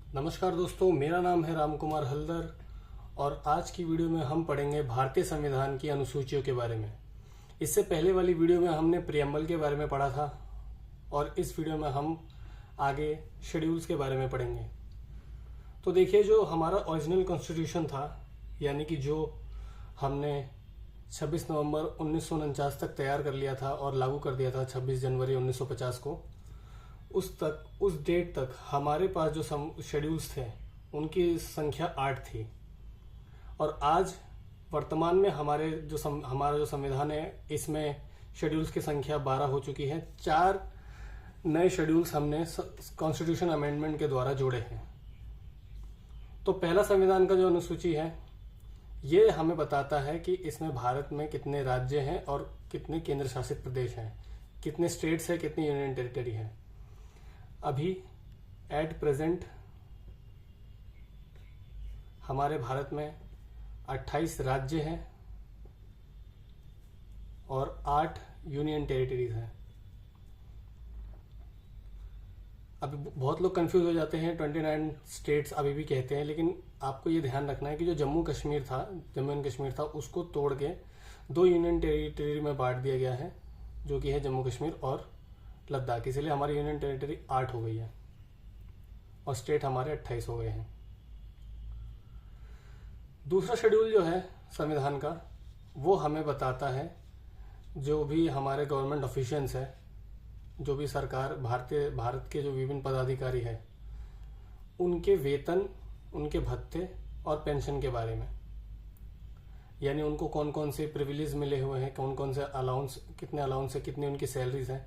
नमस्कार दोस्तों, मेरा नाम है राम कुमार हल्दर और आज की वीडियो में हम पढ़ेंगे भारतीय संविधान की अनुसूचियों के बारे में। इससे पहले वाली वीडियो में हमने प्रियम्बल के बारे में पढ़ा था और इस वीडियो में हम आगे शेड्यूल्स के बारे में पढ़ेंगे। तो देखिए, जो हमारा ओरिजिनल कॉन्स्टिट्यूशन था, यानी कि जो हमने 26 नवंबर 1949 तक तैयार कर लिया था और लागू कर दिया था 26 जनवरी 1950 को, उस डेट तक हमारे पास जो शेड्यूल्स थे उनकी संख्या 8 थी। और आज वर्तमान में हमारा जो संविधान है, इसमें शेड्यूल्स की संख्या 12 हो चुकी है। 4 नए शेड्यूल्स हमने कॉन्स्टिट्यूशन अमेंडमेंट के द्वारा जोड़े हैं। तो पहला संविधान का जो अनुसूची है, ये हमें बताता है कि इसमें भारत में कितने राज्य हैं और कितने केंद्र शासित प्रदेश हैं, कितने स्टेट्स हैं, कितनी यूनियन टेरिटरी है। अभी एट प्रेजेंट हमारे भारत में 28 राज्य हैं और 8 यूनियन टेरिटरीज हैं। अभी बहुत लोग कंफ्यूज हो जाते हैं, 29 स्टेट्स अभी भी कहते हैं, लेकिन आपको ये ध्यान रखना है कि जो जम्मू एंड कश्मीर था, उसको तोड़ के 2 यूनियन टेरिटरी में बांट दिया गया है, जो कि है जम्मू कश्मीर और लद्दाख। इसलिए हमारी यूनियन टेरिटरी 8 हो गई है और स्टेट हमारे 28 हो गए हैं। दूसरा शेड्यूल जो है संविधान का, वो हमें बताता है जो भी हमारे गवर्नमेंट ऑफिशियल्स है, जो भी सरकार भारत के जो विभिन्न पदाधिकारी है, उनके वेतन, उनके भत्ते और पेंशन के बारे में। यानी उनको कौन कौन से प्रिविलेज मिले हुए हैं, कौन कौन से अलाउंस, कितने अलाउंस है, कितनी उनकी सैलरीज हैं,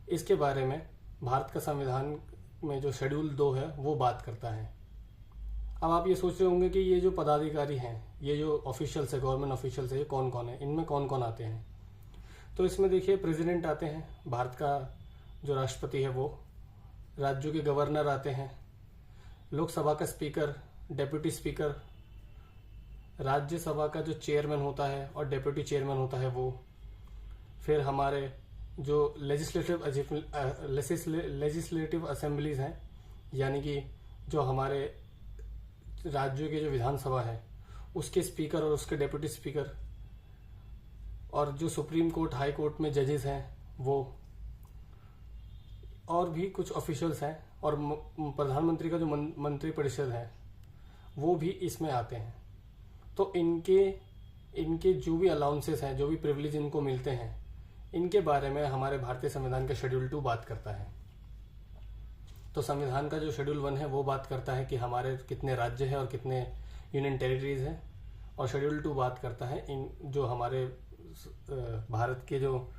इसके बारे में भारत का संविधान में जो शेड्यूल 2 है वो बात करता है। अब आप ये सोच रहे होंगे कि ये जो पदाधिकारी हैं, ये जो ऑफिशियल्स है, गवर्नमेंट ऑफिशियल्स है, ये कौन कौन है, इनमें कौन कौन आते हैं। तो इसमें देखिए, प्रेसिडेंट आते हैं, भारत का जो राष्ट्रपति है वो, राज्यों के गवर्नर आते हैं, लोकसभा का स्पीकर, डेप्यूटी स्पीकर, राज्यसभा का जो चेयरमैन होता है और डेप्यूटी चेयरमैन होता है वो, फिर हमारे जो लेजिस्लेटिव असेंबलीज हैं, यानी कि जो हमारे राज्यों के जो विधानसभा है, उसके स्पीकर और उसके डेप्यूटी स्पीकर, और जो सुप्रीम कोर्ट, हाई कोर्ट में जजेस हैं वो, और भी कुछ ऑफिशियल्स हैं, और प्रधानमंत्री का जो मंत्री परिषद है वो भी इसमें आते हैं। तो इनके जो भी अलाउंसेस हैं, जो भी प्रिविलेज इनको मिलते हैं, इनके बारे में हमारे भारतीय संविधान का शेड्यूल 2 बात करता है। तो संविधान का जो शेड्यूल 1 है वो बात करता है कि हमारे कितने राज्य हैं और कितने यूनियन टेरिटरीज हैं, और शेड्यूल 2 बात करता है इन जो हमारे भारत के जो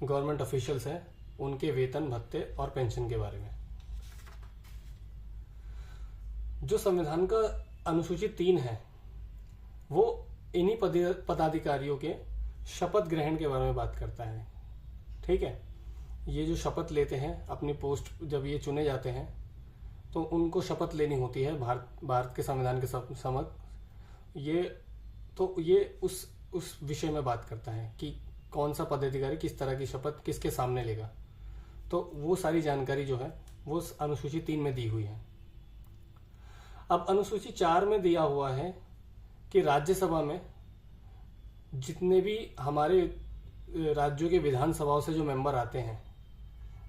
गवर्नमेंट ऑफिशियल्स हैं, उनके वेतन, भत्ते और पेंशन के बारे में। जो संविधान का अनुसूची 3 है, वो इन्हीं पदाधिकारियों के शपथ ग्रहण के बारे में बात करता है। ठीक है, ये जो शपथ लेते हैं अपनी पोस्ट, जब ये चुने जाते हैं तो उनको शपथ लेनी होती है भारत के संविधान के समक्ष। ये उस विषय में बात करता है कि कौन सा पदाधिकारी किस तरह की शपथ किसके सामने लेगा। तो वो सारी जानकारी जो है वो अनुसूची 3 में दी हुई है। अब अनुसूची 4 में दिया हुआ है कि राज्यसभा में जितने भी हमारे राज्यों के विधानसभाओं से जो मेंबर आते हैं,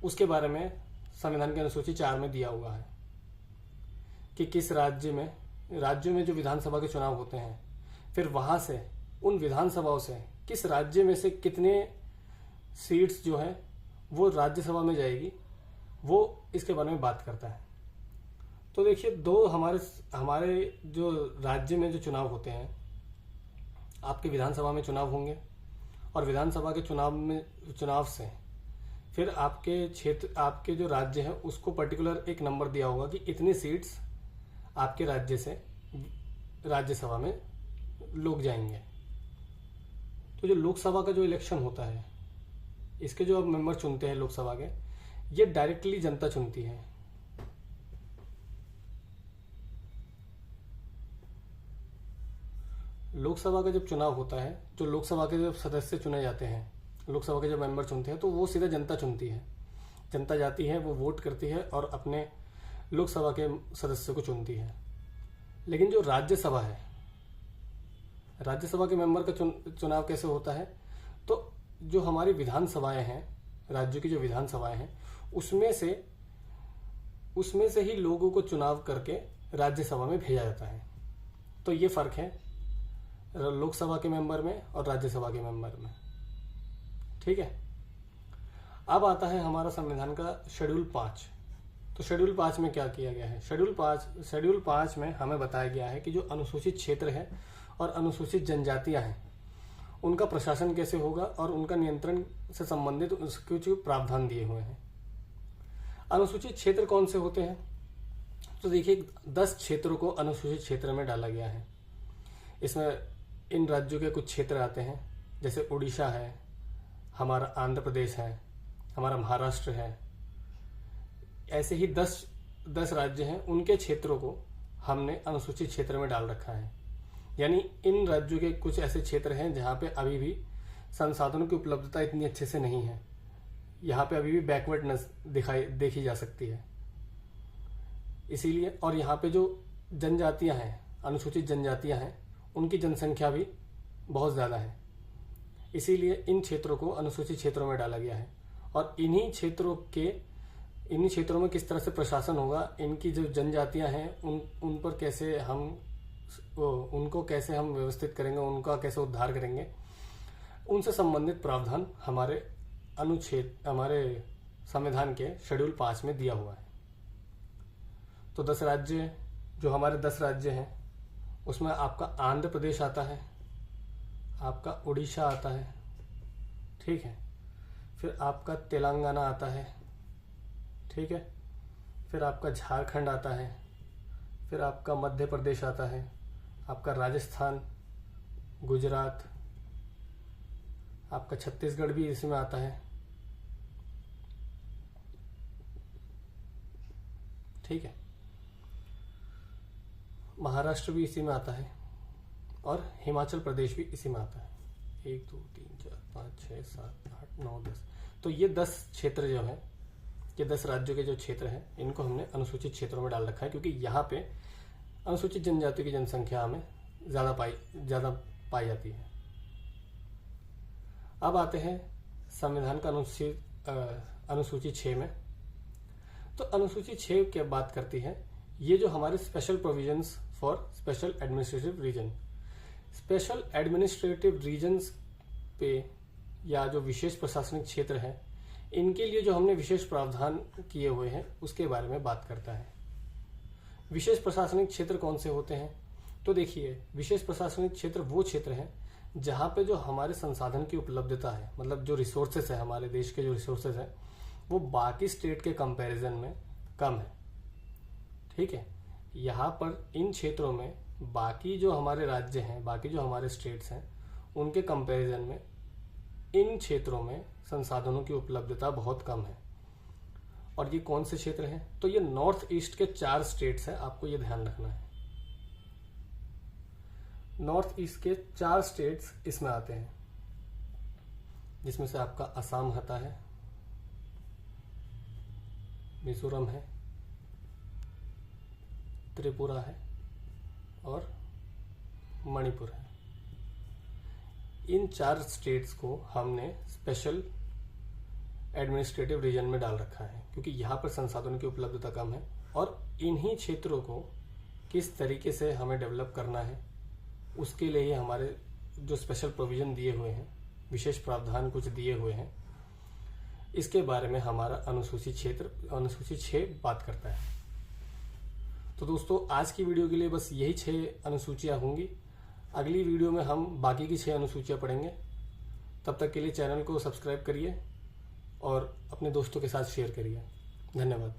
उसके बारे में संविधान की अनुसूची 4 में दिया हुआ है कि किस राज्यों में जो विधानसभा के चुनाव होते हैं, फिर वहां से, उन विधानसभाओं से किस राज्य में से कितने सीट्स जो है वो राज्यसभा में जाएगी, वो इसके बारे में बात करता है। तो देखिए, 2 हमारे जो राज्य में जो चुनाव होते हैं, आपके विधानसभा में चुनाव होंगे और विधानसभा के चुनाव से फिर आपके क्षेत्र, आपके जो राज्य है, उसको पर्टिकुलर एक नंबर दिया होगा कि इतनी सीट्स आपके राज्य से राज्यसभा में लोग जाएंगे। तो जो लोकसभा का जो इलेक्शन होता है, इसके जो मेंबर चुनते हैं लोकसभा के, ये डायरेक्टली जनता चुनती है। लोकसभा का जब चुनाव होता है, जो लोकसभा के जब सदस्य चुने जाते हैं, लोकसभा के जब मेंबर चुनते हैं, तो वो सीधा जनता चुनती है। जनता जाती है, वो वोट करती है और अपने लोकसभा के सदस्यों को चुनती है। लेकिन जो राज्यसभा है, राज्यसभा के मेंबर का चुनाव कैसे होता है? तो जो हमारी विधानसभाएं हैं, राज्यों की जो विधानसभाएं हैं, उसमें से ही लोगों को चुनाव करके राज्यसभा में भेजा जाता है। तो ये फर्क है लोकसभा के मेंबर में और राज्यसभा के मेंबर में। ठीक है, अब आता है हमारा संविधान का शेड्यूल 5। तो शेड्यूल 5 में क्या किया गया है? शेड्यूल 5 में हमें बताया गया है कि जो अनुसूचित क्षेत्र है और अनुसूचित जनजातियां हैं, उनका प्रशासन कैसे होगा और उनका नियंत्रण से संबंधित कुछ प्रावधान दिए हुए हैं। अनुसूचित क्षेत्र कौन से होते हैं? तो देखिए, 10 क्षेत्रों को अनुसूचित क्षेत्र में डाला गया है। इसमें इन राज्यों के कुछ क्षेत्र आते हैं, जैसे उड़ीसा है, हमारा आंध्र प्रदेश है, हमारा महाराष्ट्र है। ऐसे ही 10 राज्य हैं, उनके क्षेत्रों को हमने अनुसूचित क्षेत्र में डाल रखा है। यानी इन राज्यों के कुछ ऐसे क्षेत्र हैं जहां पे अभी भी संसाधनों की उपलब्धता इतनी अच्छे से नहीं है, यहाँ पे अभी भी बैकवर्डनेस देखी जा सकती है। इसीलिए, और यहाँ पे जो जनजातियां हैं, अनुसूचित जनजातियां हैं, उनकी जनसंख्या भी बहुत ज़्यादा है। इसीलिए इन क्षेत्रों को अनुसूचित क्षेत्रों में डाला गया है। और इन्हीं क्षेत्रों में किस तरह से प्रशासन होगा, इनकी जो जनजातियां हैं उन पर कैसे उनको कैसे हम व्यवस्थित करेंगे, उनका कैसे उद्धार करेंगे, उनसे संबंधित प्रावधान हमारे संविधान के शेड्यूल 5 में दिया हुआ है। तो 10 राज्य, जो हमारे 10 राज्य हैं, उसमें आपका आंध्र प्रदेश आता है, आपका उड़ीसा आता है, ठीक है, फिर आपका तेलंगाना आता है, ठीक है, फिर आपका झारखंड आता है, फिर आपका मध्य प्रदेश आता है, आपका राजस्थान, गुजरात, आपका छत्तीसगढ़ भी इसमें आता है, ठीक है, महाराष्ट्र भी इसी में आता है और हिमाचल प्रदेश भी इसी में आता है। 1 2 3 4 5 6 7 8 9 10। तो ये 10 क्षेत्र जो है, ये 10 राज्यों के जो क्षेत्र हैं, इनको हमने अनुसूचित क्षेत्रों में डाल रखा है, क्योंकि यहाँ पे अनुसूचित जनजातियों की जनसंख्या हमें ज़्यादा पाई जाती है। अब आते हैं संविधान का अनुसूची 6 में। तो अनुसूची 6 की बात करती है, ये जो हमारे special provisions for special administrative region, special administrative regions पे या जो विशेष प्रशासनिक क्षेत्र है, इनके लिए जो हमने विशेष प्रावधान किए हुए हैं उसके बारे में बात करता है। विशेष प्रशासनिक क्षेत्र कौन से होते हैं? तो देखिए, विशेष प्रशासनिक क्षेत्र वो क्षेत्र हैं जहाँ पे जो हमारे संसाधन की उपलब्धता है, मतलब जो रिसोर्सेस है, हमारे देश के जो रिसोर्सेस है, वो बाकी स्टेट के कंपैरिजन में कम है। ठीक है, यहाँ पर इन क्षेत्रों में बाकी जो हमारे राज्य हैं, बाकी जो हमारे स्टेट्स हैं, उनके कंपैरिजन में इन क्षेत्रों में संसाधनों की उपलब्धता बहुत कम है। और ये कौन से क्षेत्र हैं? तो ये नॉर्थ ईस्ट के 4 स्टेट्स हैं, आपको ये ध्यान रखना है। नॉर्थ ईस्ट के 4 स्टेट्स इसमें आते हैं, जिसमें से आपका असम आता है, मिजोरम है, त्रिपुरा है और मणिपुर है। इन 4 स्टेट्स को हमने स्पेशल एडमिनिस्ट्रेटिव रीजन में डाल रखा है, क्योंकि यहाँ पर संसाधनों की उपलब्धता कम है और इन्हीं क्षेत्रों को किस तरीके से हमें डेवलप करना है, उसके लिए हमारे जो स्पेशल प्रोविजन दिए हुए हैं, विशेष प्रावधान कुछ दिए हुए हैं, इसके बारे में हमारा अनुसूची 6 बात करता है। तो दोस्तों, आज की वीडियो के लिए बस यही 6 अनुसूचियां होंगी। अगली वीडियो में हम बाकी की 6 अनुसूचियां पढ़ेंगे। तब तक के लिए चैनल को सब्सक्राइब करिए और अपने दोस्तों के साथ शेयर करिए। धन्यवाद।